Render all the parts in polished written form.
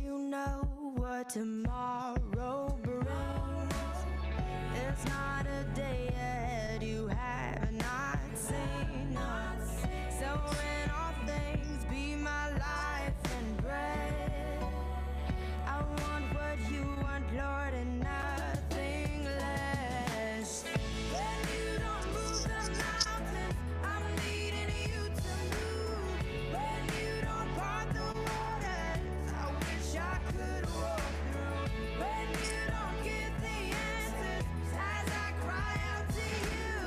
you know what tomorrow brings? There's not a day ahead you have not seen. So in all things, be my life and bread. I want what you want, Lord, and nothing less. When you don't move the mountains, I'm needing you to move. When you don't part the waters, I wish I could walk through. When you don't give the answers, as I cry out to you,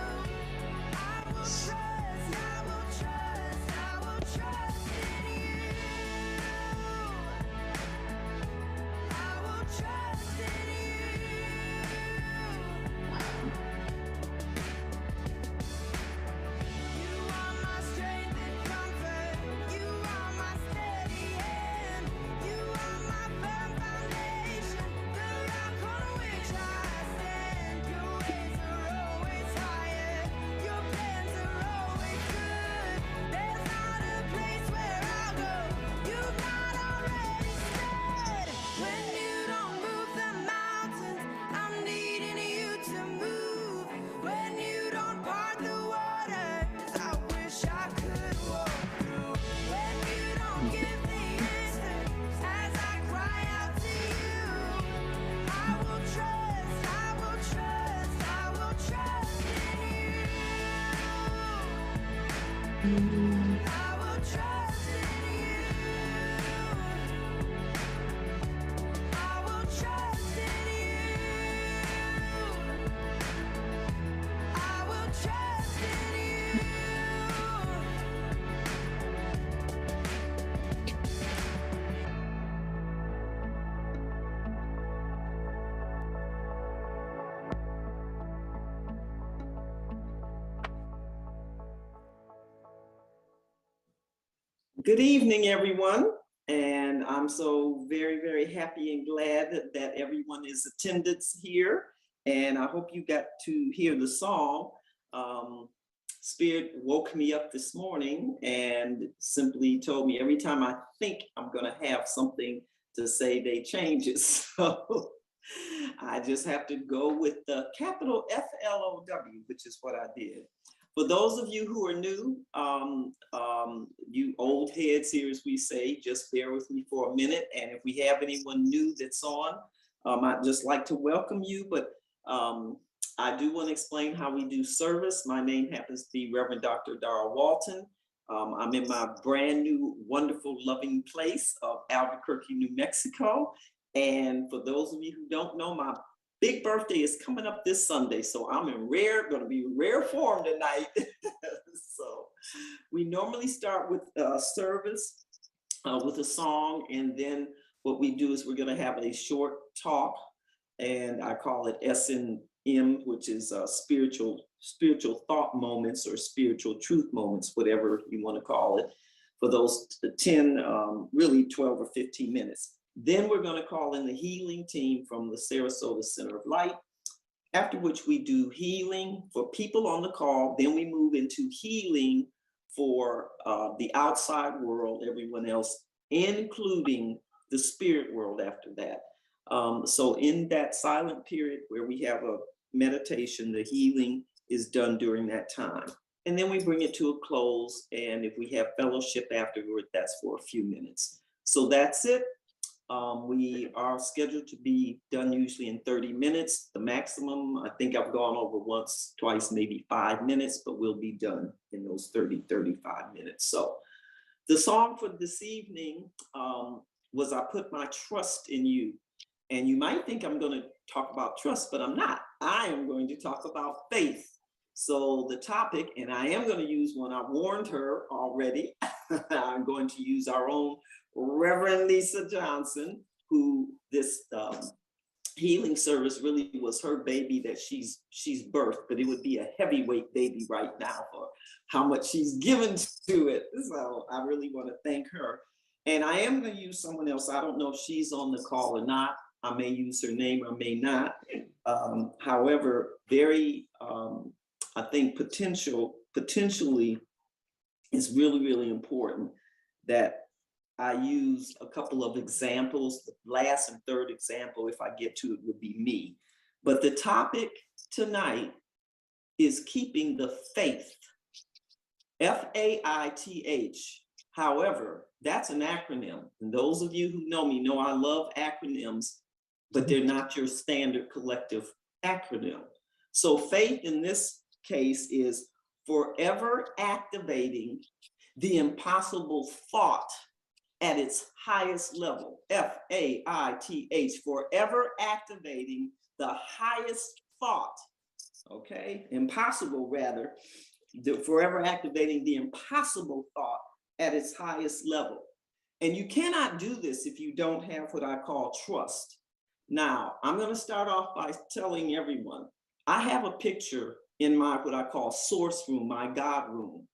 I will trust, I will trust, I will trust in you. I will trust in you. You are my strength and comfort. You are my steady hand. You are my firm foundation, the rock on which I stand. Your ways are always higher. Your plans are always good. There's not a place where I'll go you've not already said. When you don't move the mountains, I'm needing you to move. When you don't part the waters, I wish I could walk through. When you don't give the answers, as I cry out to you, I will trust, I will trust, I will trust in you. I will trust in you. I will trust in you. I will trust in you. Good evening, everyone. And I'm so very, very happy and glad that everyone is attendance here. And I hope you got to hear the song. Spirit woke me up this morning and simply told me every time I think I'm going to have something to say, they change it. So I just have to go with the capital FLOW, which is what I did. For those of you who are new, you old heads here, as we say, just bear with me for a minute. And if we have anyone new that's on, I'd just like to welcome you. But I do want to explain how we do service. My name happens to be Reverend AdaRa Walton. I'm in my brand new, wonderful, loving place of Albuquerque, New Mexico. And for those of you who don't know, my big birthday is coming up this Sunday, so I'm in going to be rare form tonight. So we normally start with service with a song, and then what we do is we're going to have a short talk, and I call it S&M, which is spiritual thought moments or spiritual truth moments, whatever you want to call it, for those 10, really 12 or 15 minutes. Then we're going to call in the healing team from the Sarasota Center of Light, after which we do healing for people on the call. Then we move into healing for the outside world, everyone else, including the spirit world after that. So in that silent period where we have a meditation, the healing is done during that time. And then we bring it to a close. And if we have fellowship afterward, that's for a few minutes. So that's it. We are scheduled to be done usually in 30 minutes. The maximum, I think I've gone over once, twice, maybe 5 minutes, but we'll be done in those 30, 35 minutes. So the song for this evening was I Put My Trust in You. And you might think I'm going to talk about trust, but I'm not. I am going to talk about faith. So the topic, and I am going to use one, I warned her already. I'm going to use our own Reverend Lisa Johnson, who this healing service really was her baby that she's birthed, but it would be a heavyweight baby right now for how much she's given to it. So I really want to thank her. And I am going to use someone else. I don't know if she's on the call or not. I may use her name or may not. However, very, I think potentially it's really, really important that I used a couple of examples. The last and third example, if I get to it, would be me. But the topic tonight is keeping the faith. Faith. However, that's an acronym. And those of you who know me know I love acronyms, but they're not your standard collective acronym. So faith in this case is forever activating the impossible thought at its highest level. Faith, forever activating the highest thought, okay? Impossible rather, forever activating the impossible thought at its highest level. And you cannot do this if you don't have what I call trust. Now, I'm going to start off by telling everyone, I have a picture in my what I call source room, my God room,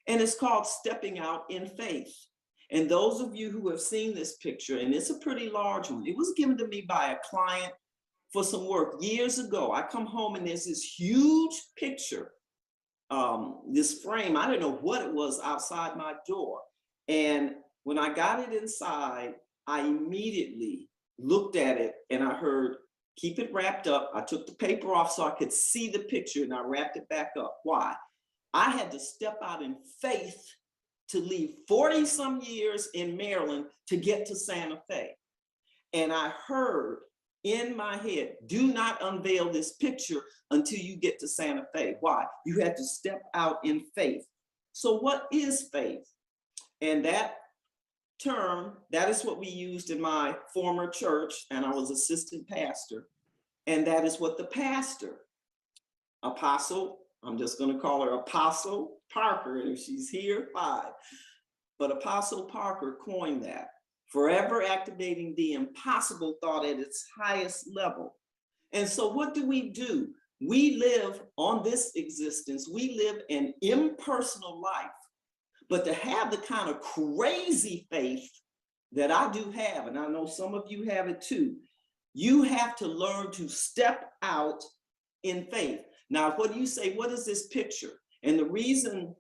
and it's called Stepping Out in Faith. And those of you who have seen this picture, and it's a pretty large one, it was given to me by a client for some work years ago. I come home and there's this huge picture, this frame, I don't know what it was, outside my door. And when I got it inside, I immediately looked at it and I heard, keep it wrapped up. I took the paper off so I could see the picture and I wrapped it back up. Why? I had to step out in faith to leave 40 some years in Maryland to get to Santa Fe. And I heard in my head, do not unveil this picture until you get to Santa Fe. Why? You had to step out in faith. So what is faith? And that term, that is what we used in my former church, and I was assistant pastor. And that is what the pastor, Apostle, I'm just going to call her Apostle Parker, and if she's here, fine. But Apostle Parker coined that. Forever activating the impossible thought at its highest level. And so what do? We live on this existence. We live an impersonal life. But to have the kind of crazy faith that I do have, and I know some of you have it too, you have to learn to step out in faith. Now, what do you say? What is this picture? And the reason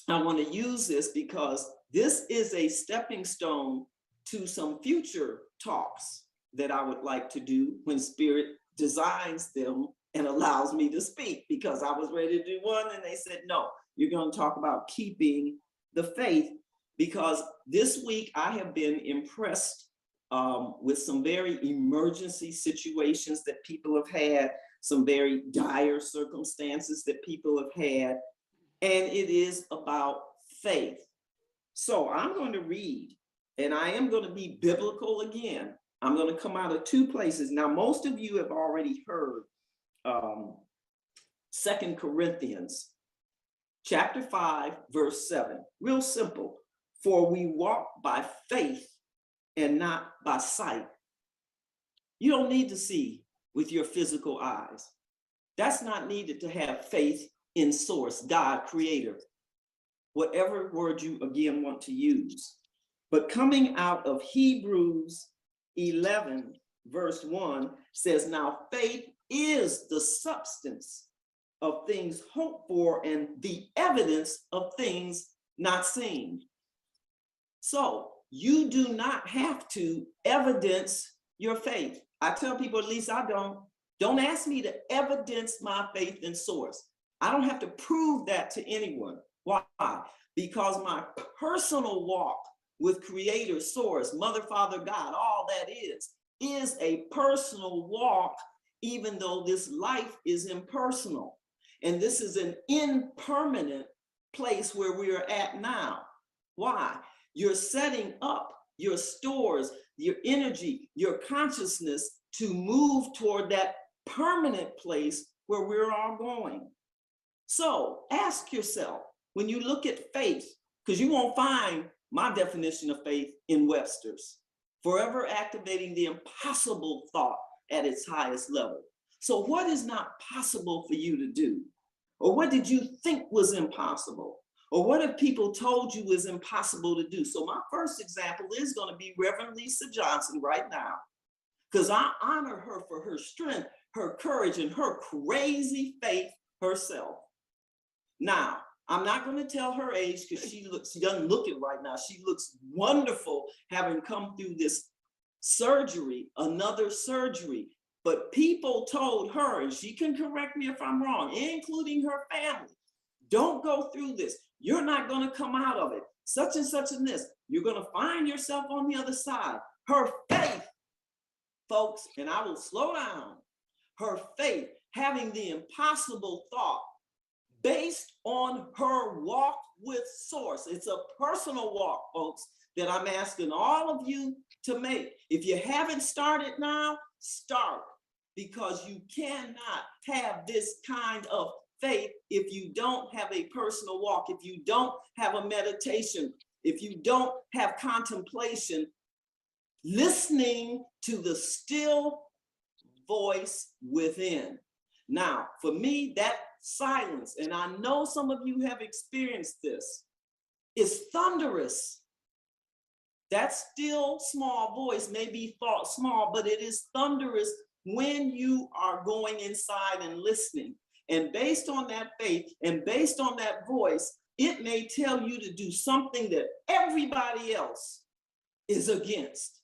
I want to use this because this is a stepping stone to some future talks that I would like to do when Spirit designs them and allows me to speak, because I was ready to do one and they said, no, you're going to talk about keeping the faith, because this week I have been impressed with some very emergency situations that people have had, some very dire circumstances that people have had, and it is about faith. So I'm going to read, and I am going to be biblical again. I'm going to come out of two places. Now, most of you have already heard 2 Corinthians chapter 5, verse 7. Real simple. For we walk by faith and not by sight. You don't need to see with your physical eyes. That's not needed to have faith in source, God, creator, whatever word you again want to use. But coming out of Hebrews 11, verse 1 says, now faith is the substance of things hoped for and the evidence of things not seen. So you do not have to evidence your faith. I tell people, at least I don't ask me to evidence my faith in source. I don't have to prove that to anyone. Why? Because my personal walk with creator, source, mother, father, God, all that is a personal walk, even though this life is impersonal. And this is an impermanent place where we are at now. Why? You're setting up your stores, your energy, your consciousness to move toward that permanent place where we're all going. So ask yourself, when you look at faith, because you won't find my definition of faith in Webster's, forever activating the impossible thought at its highest level. So what is not possible for you to do? Or what did you think was impossible? Or what have people told you is impossible to do? So my first example is going to be Reverend Lisa Johnson right now, because I honor her for her strength, her courage, and her crazy faith herself. Now, I'm not going to tell her age because she doesn't look it right now. She looks wonderful having come through this surgery, another surgery. But people told her, and she can correct me if I'm wrong, including her family, don't go through this. You're not going to come out of it. Such and such and this. You're going to find yourself on the other side. Her faith, folks, and I will slow down. Her faith, having the impossible thought based on her walk with Source. It's a personal walk, folks, that I'm asking all of you to make. If you haven't started now, start, because you cannot have this kind of faith if you don't have a personal walk, if you don't have a meditation, if you don't have contemplation, listening to the still voice within. Now, for me, that silence, and I know some of you have experienced this, is thunderous. That still small voice may be thought small, but it is thunderous when you are going inside and listening. And based on that faith and based on that voice, it may tell you to do something that everybody else is against.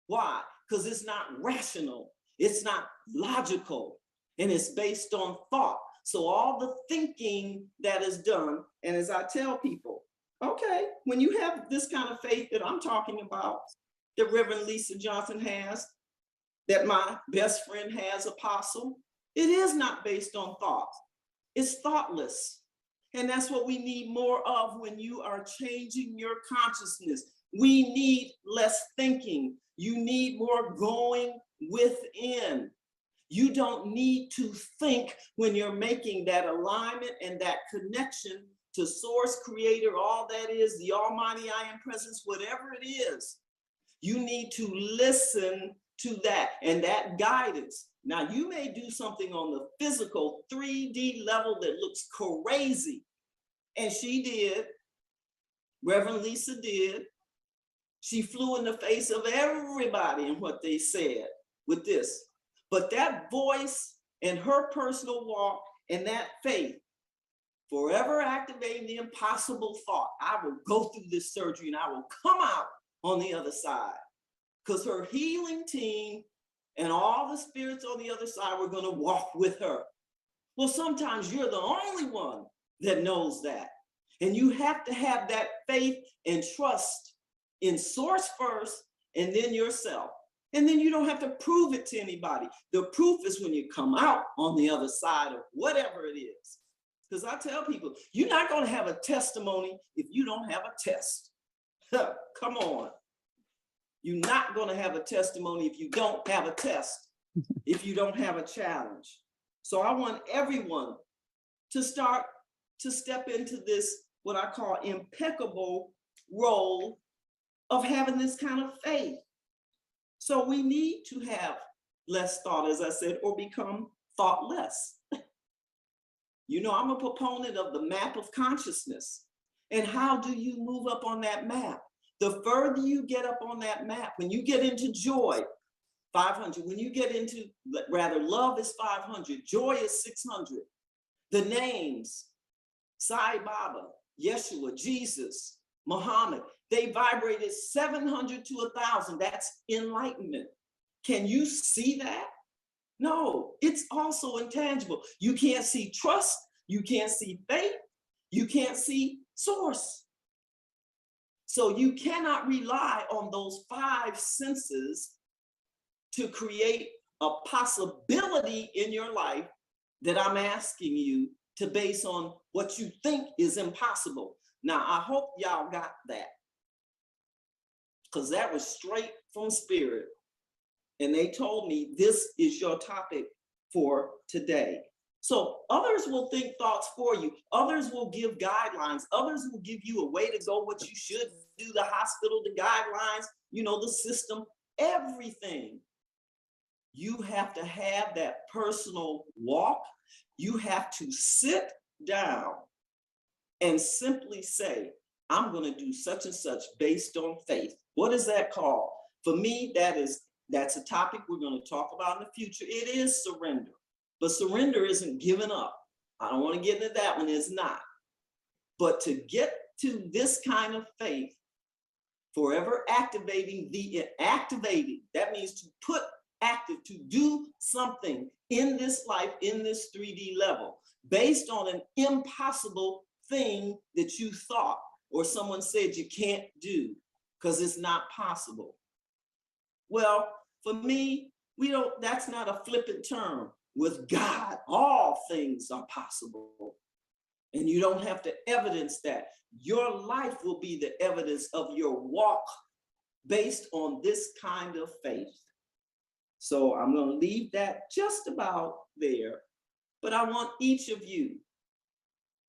Why? Because it's not rational, it's not logical, and it's based on thought. So all the thinking that is done, and as I tell people, okay, when you have this kind of faith that I'm talking about, that Reverend Lisa Johnson has, that my best friend has, Apostle, it is not based on thought. It's thoughtless. And that's what we need more of when you are changing your consciousness. We need less thinking. You need more going within. You don't need to think when you're making that alignment and that connection to Source, Creator, all that is, the Almighty I Am Presence, whatever it is. You need to listen to that and that guidance. Now, you may do something on the physical 3D level that looks crazy. And she did. Reverend Lisa did. She flew in the face of everybody and what they said with this. But that voice and her personal walk and that faith, forever activating the impossible thought, I will go through this surgery and I will come out on the other side. Because her healing team and all the spirits on the other side were going to walk with her. Well, sometimes you're the only one that knows that. And you have to have that faith and trust in Source first and then yourself. And then you don't have to prove it to anybody. The proof is when you come out on the other side of whatever it is. Because I tell people, you're not going to have a testimony if you don't have a test. Come on. You're not going to have a testimony if you don't have a test, if you don't have a challenge. So I want everyone to start to step into this, what I call impeccable role of having this kind of faith. So we need to have less thought, as I said, or become thoughtless. You know, I'm a proponent of the map of consciousness. And how do you move up on that map? The further you get up on that map, when you get into joy, 500. When you get into, rather, love is 500, joy is 600. The names, Sai Baba, Yeshua, Jesus, Muhammad, they vibrated 700 to 1,000. That's enlightenment. Can you see that? No, it's also intangible. You can't see trust. You can't see faith. You can't see Source. So you cannot rely on those 5 senses to create a possibility in your life that I'm asking you to base on what you think is impossible. Now, I hope y'all got that, because that was straight from Spirit. And they told me this is your topic for today. So others will think thoughts for you. Others will give guidelines. Others will give you a way to go, what you should do, the hospital, the guidelines, you know, the system, everything. You have to have that personal walk. You have to sit down and simply say, I'm going to do such and such based on faith. What is that called? For me, that's a topic we're going to talk about in the future. It is surrender. But surrender isn't giving up. I don't want to get into that one. It's not. But to get to this kind of faith, forever activating, that means to put active, to do something in this life, in this 3D level, based on an impossible thing that you thought or someone said you can't do because it's not possible. Well, for me, that's not a flippant term. With God, all things are possible. And you don't have to evidence that. Your life will be the evidence of your walk based on this kind of faith. So I'm going to leave that just about there. But I want each of you,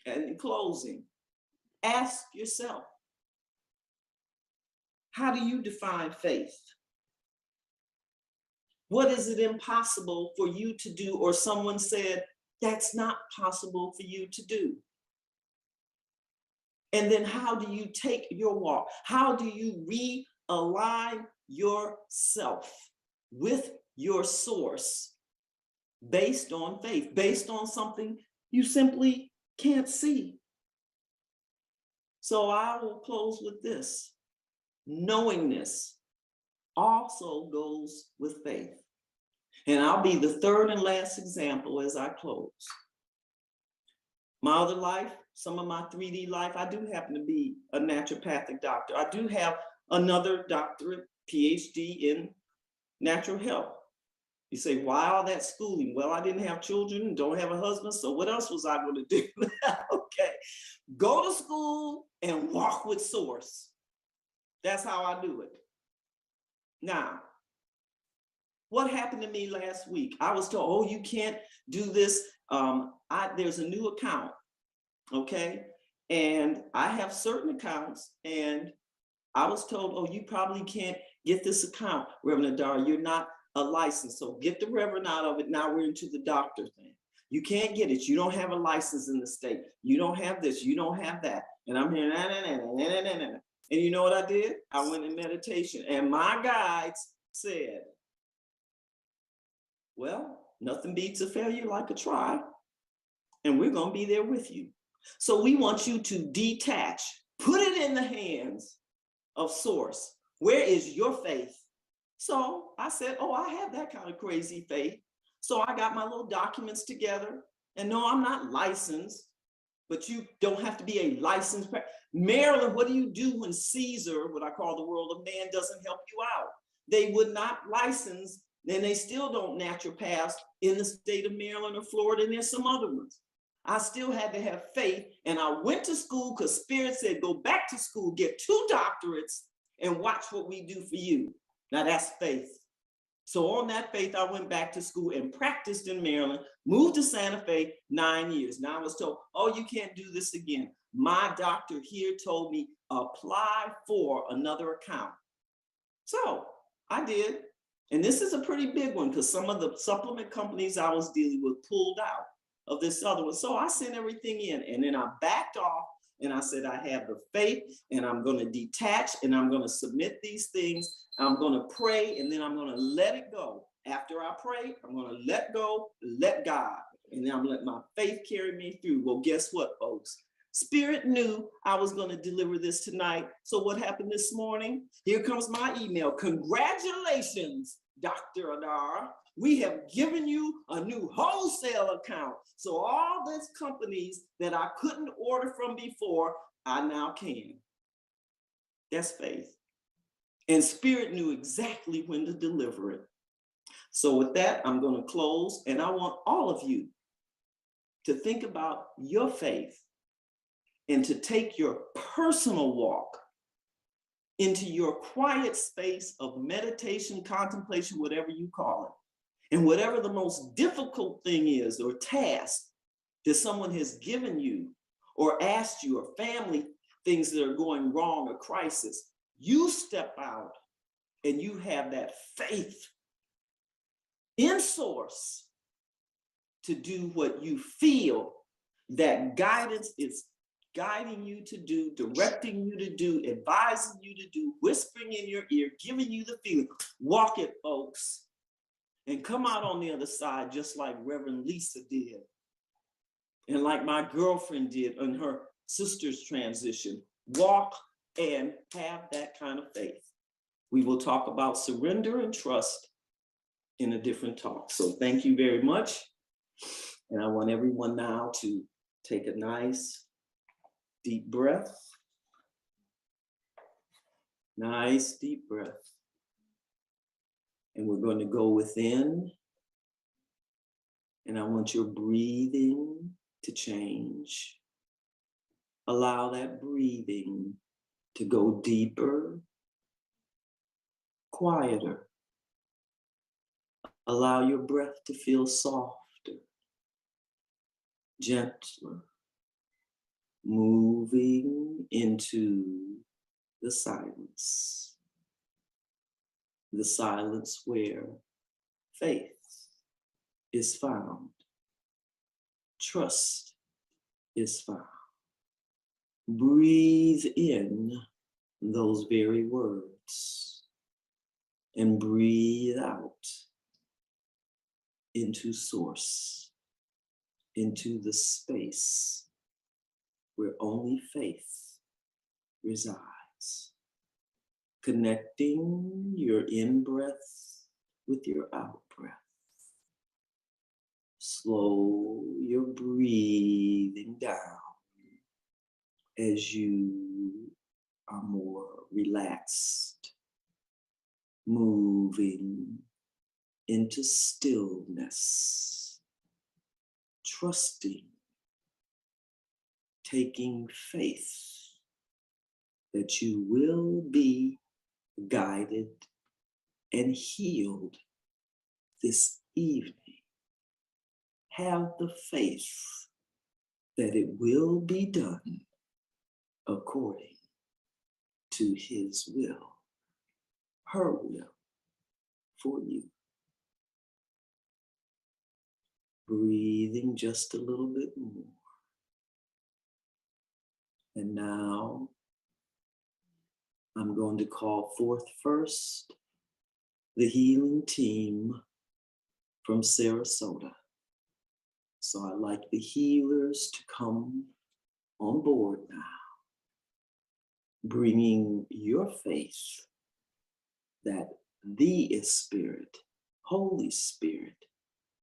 and in closing, ask yourself, how do you define faith? What is it impossible for you to do, or someone said that's not possible for you to do? And then how do you take your walk? How do you realign yourself with your source based on faith, based on something you simply can't see? So I will close with this. Knowingness also goes with faith. And I'll be the third and last example as I close. My other life, some of my 3D life, I do happen to be a naturopathic doctor. I do have another doctorate, PhD in natural health. You say, why all that schooling? Well, I didn't have children, don't have a husband, so what else was I going to do? Okay, go to school and walk with source. That's how I do it. Now, what happened to me last week? I was told, oh, you can't do this. There's a new account, okay? And I have certain accounts, and I was told, oh, you probably can't get this account, Reverend AdaRa, you're not a license. So get the Reverend out of it. Now we're into the doctor thing. You can't get it. You don't have a license in the state. You don't have this. You don't have that. And I'm here, and you know what I did? I went in meditation, and my guides said, well, nothing beats a failure like a try, and we're going to be there with you. So we want you to detach, put it in the hands of source. Where is your faith? So I said, oh, I have that kind of crazy faith. So I got my little documents together, and no, I'm not licensed, but you don't have to be a licensed. Maryland, what do you do when Caesar, what I call the world of man, doesn't help you out? They would not license, and they still don't naturopaths in the state of Maryland or Florida, and there's some other ones. I still had to have faith, and I went to school because Spirit said, go back to school, get 2 doctorates, and watch what we do for you. Now that's faith. So on that faith, I went back to school and practiced in Maryland, moved to Santa Fe 9 years. Now I was told, oh, you can't do this again. My doctor here told me, apply for another account. So I did. And this is a pretty big one because some of the supplement companies I was dealing with pulled out of this other one. So I sent everything in, and then I backed off, and I said, I have the faith, and I'm going to detach, and I'm going to submit these things. I'm going to pray, and then I'm going to let it go. After I pray, I'm going to let go, let God, and then I'm going to let my faith carry me through. Well, guess what, folks? Spirit knew I was going to deliver this tonight. So what happened this morning? Here comes my email. Congratulations, Dr. AdaRa. We have given you a new wholesale account. So all those companies that I couldn't order from before, I now can. That's faith. And Spirit knew exactly when to deliver it. So with that, I'm going to close, and I want all of you to think about your faith and to take your personal walk into your quiet space of meditation, contemplation, whatever you call it. And whatever the most difficult thing is or task that someone has given you or asked you, or family things that are going wrong, or crisis, you step out and you have that faith in source to do what you feel that guidance is guiding you to do, directing you to do, advising you to do, whispering in your ear, giving you the feeling. Walk it, folks. And come out on the other side just like Reverend Lisa did. And like my girlfriend did in her sister's transition. Walk and have that kind of faith. We will talk about surrender and trust in a different talk. So thank you very much. And I want everyone now to take a nice deep breath. Nice deep breath. And we're going to go within. And I want your breathing to change. Allow that breathing to go deeper, quieter. Allow your breath to feel softer, gentler, moving into the silence where faith is found, trust is found. Breathe in those very words and breathe out into source, into the space where only faith resides. Connecting your in-breath with your out-breath. Slow your breathing down as you are more relaxed, moving into stillness, trusting, taking faith that you will be guided and healed this evening. Have the faith that it will be done according to His will, her will for you. Breathing just a little bit more. And now I'm going to call forth first the healing team from Sarasota. So I'd like the healers to come on board now, bringing your faith that the Spirit, Holy Spirit,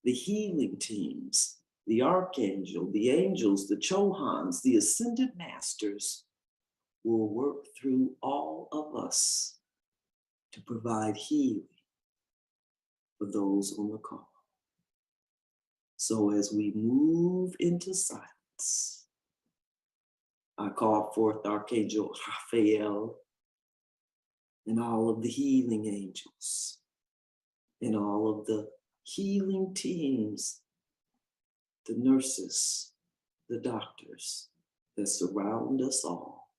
the healing teams, the archangel, the angels, the Chohans, the ascended masters will work through all of us to provide healing for those on the call. So as we move into silence, I call forth Archangel Raphael and all of the healing angels and all of the healing teams, the nurses, the doctors that surround us all.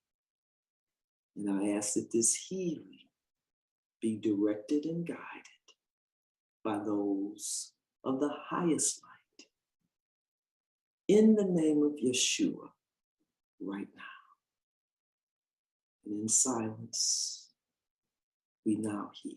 And I ask that this healing be directed and guided by those of the highest light. In the name of Yeshua, right now. And in silence, we now heal.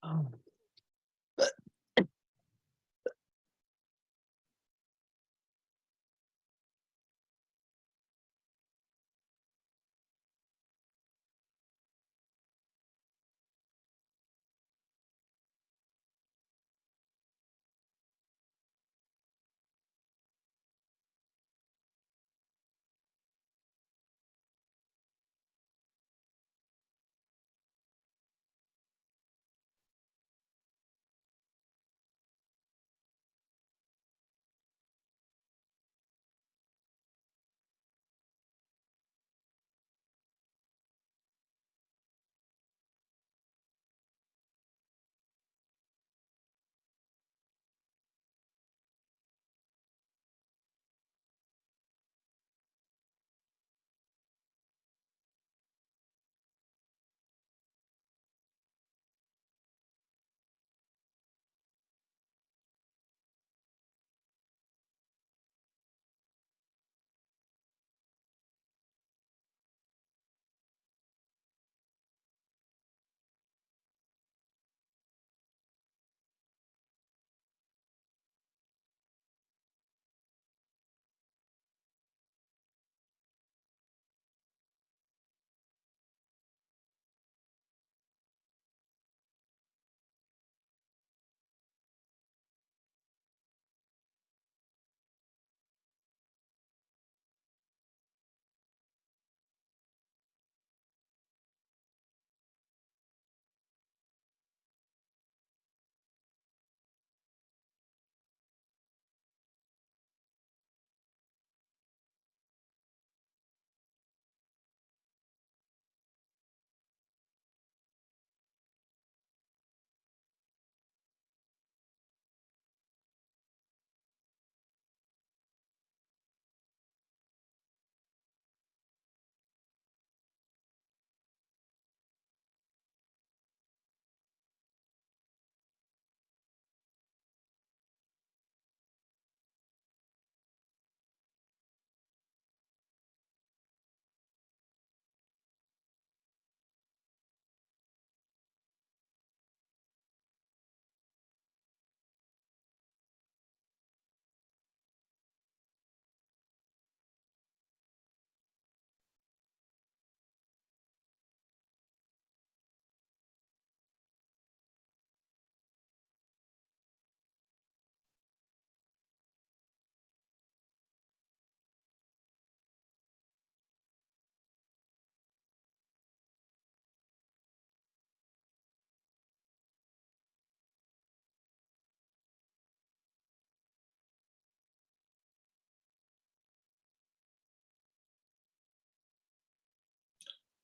Oh.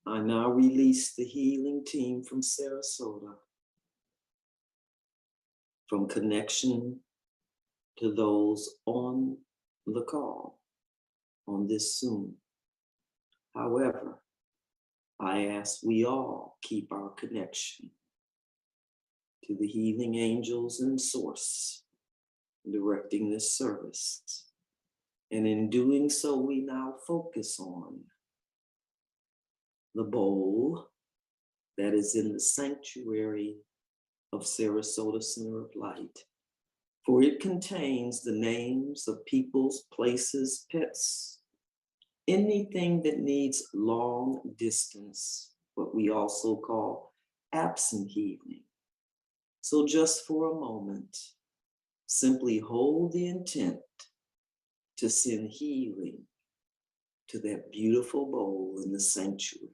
I now release the healing team from Sarasota from connection to those on the call on this Zoom. However, I ask we all keep our connection to the healing angels and source directing this service. And in doing so, we now focus on the bowl that is in the sanctuary of Sarasota Center of Light. For it contains the names of peoples, places, pets, anything that needs long distance, what we also call absent healing. So just for a moment, simply hold the intent to send healing to that beautiful bowl in the sanctuary.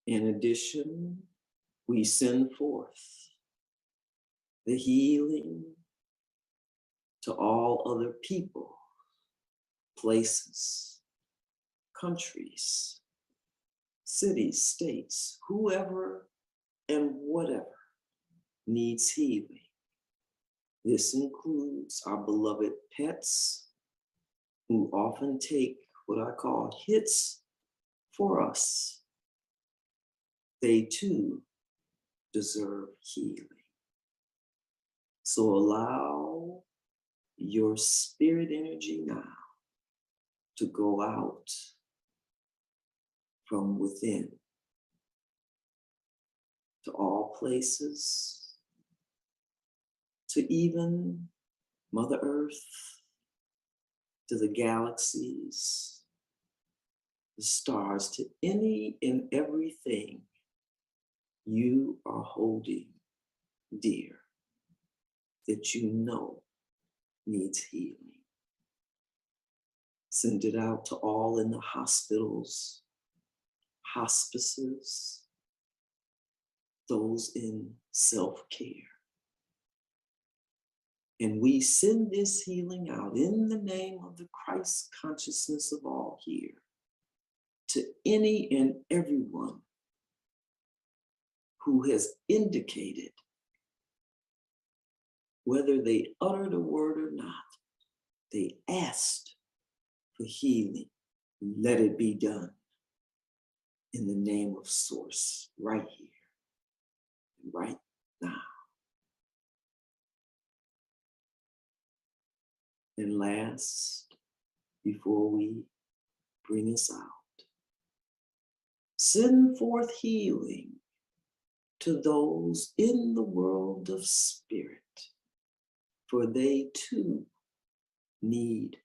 In addition, we send forth the healing to all other people, places, countries, cities, states, whoever and whatever needs healing. This includes our beloved pets who often take what I call hits for us. They too deserve healing. So allow your spirit energy now to go out from within to all places, to even Mother Earth, to the galaxies, the stars, to any and everything you are holding dear that you know needs healing. Send it out to all in the hospitals, hospices, those in self-care. And we send this healing out in the name of the Christ consciousness of all here to any and everyone who has indicated, whether they uttered a word or not, they asked for healing. Let it be done in the name of Source right here, right now. And last, before we bring us out, send forth healing to those in the world of spirit, for they too need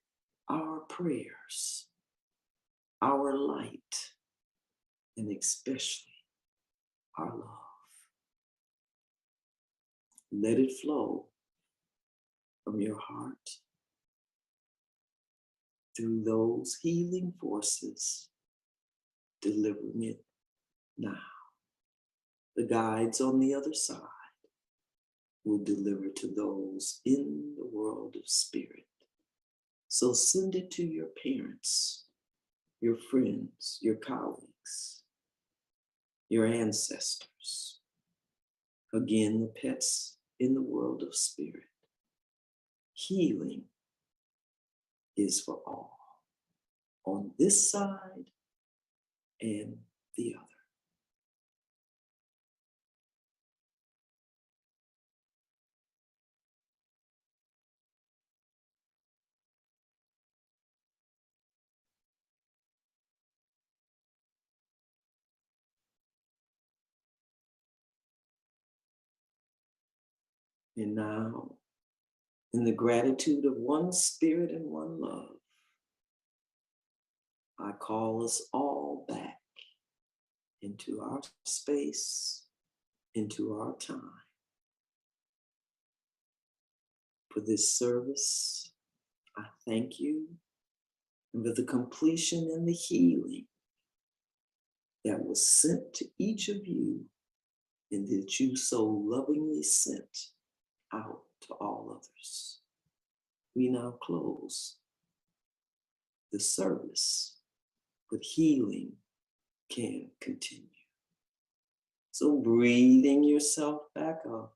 our prayers, our light, and especially our love. Let it flow from your heart through those healing forces, delivering it now. The guides on the other side will deliver to those in the world of spirit. So send it to your parents, your friends, your colleagues, your ancestors. Again, the pets in the world of spirit. Healing is for all, on this side and the other. And now, in the gratitude of one spirit and one love, I call us all back into our space, into our time. For this service, I thank you, and for the completion and the healing that was sent to each of you and that you so lovingly sent out to all others. We now close the service, but healing can continue. So breathing yourself back up,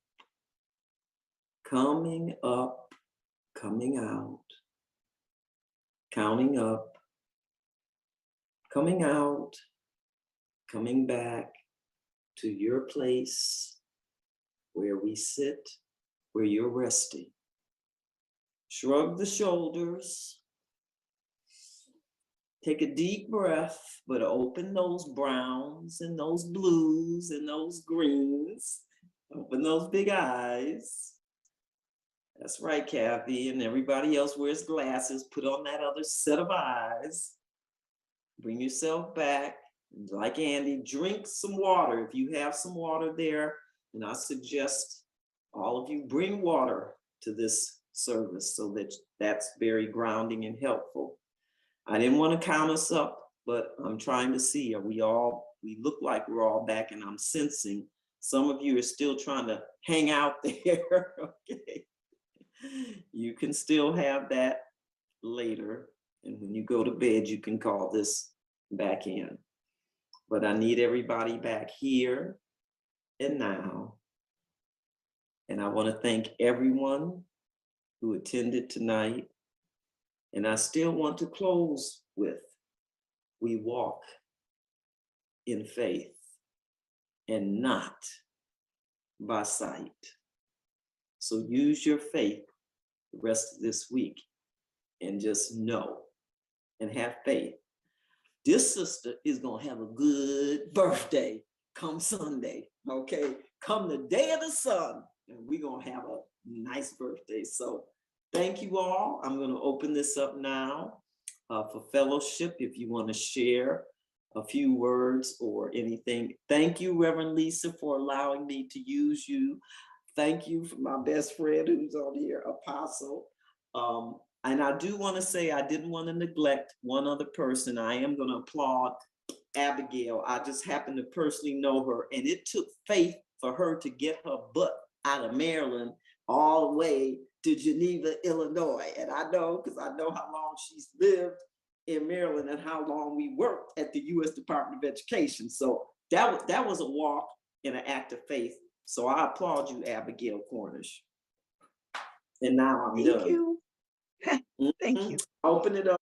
coming up, coming out, counting up, coming out, coming back to your place where we sit, where you're resting. Shrug the shoulders. Take a deep breath, but open those browns and those blues and those greens. Open those big eyes. That's right, Kathy, and everybody else wears glasses. Put on that other set of eyes. Bring yourself back. Like Andy, drink some water. If you have some water there, and I suggest all of you bring water to this service so that that's very grounding and helpful. I didn't want to count us up, but I'm trying to see, we look like we're all back, and I'm sensing some of you are still trying to hang out there, okay? You can still have that later, and when you go to bed, you can call this back in. But I need everybody back here and now. And I want to thank everyone who attended tonight. And I still want to close with, we walk in faith and not by sight. So use your faith the rest of this week and just know and have faith. This sister is gonna have a good birthday come Sunday, okay? Come the day of the sun, and we're gonna have a nice birthday. So thank you all. I'm gonna open this up now for fellowship. If you wanna share a few words or anything. Thank you, Reverend Lisa, for allowing me to use you. Thank you for my best friend who's on here, Apostle. And I do want to say, I didn't want to neglect one other person. I am going to applaud Abigail. I just happen to personally know her, and it took faith for her to get her butt out of Maryland all the way to Geneva, Illinois. And I know, because I know how long she's lived in Maryland and how long we worked at the U.S. Department of Education. So that was a walk and an act of faith. So I applaud you, Abigail Cornish. And now I'm done. Thank you. Thank you. Open it up.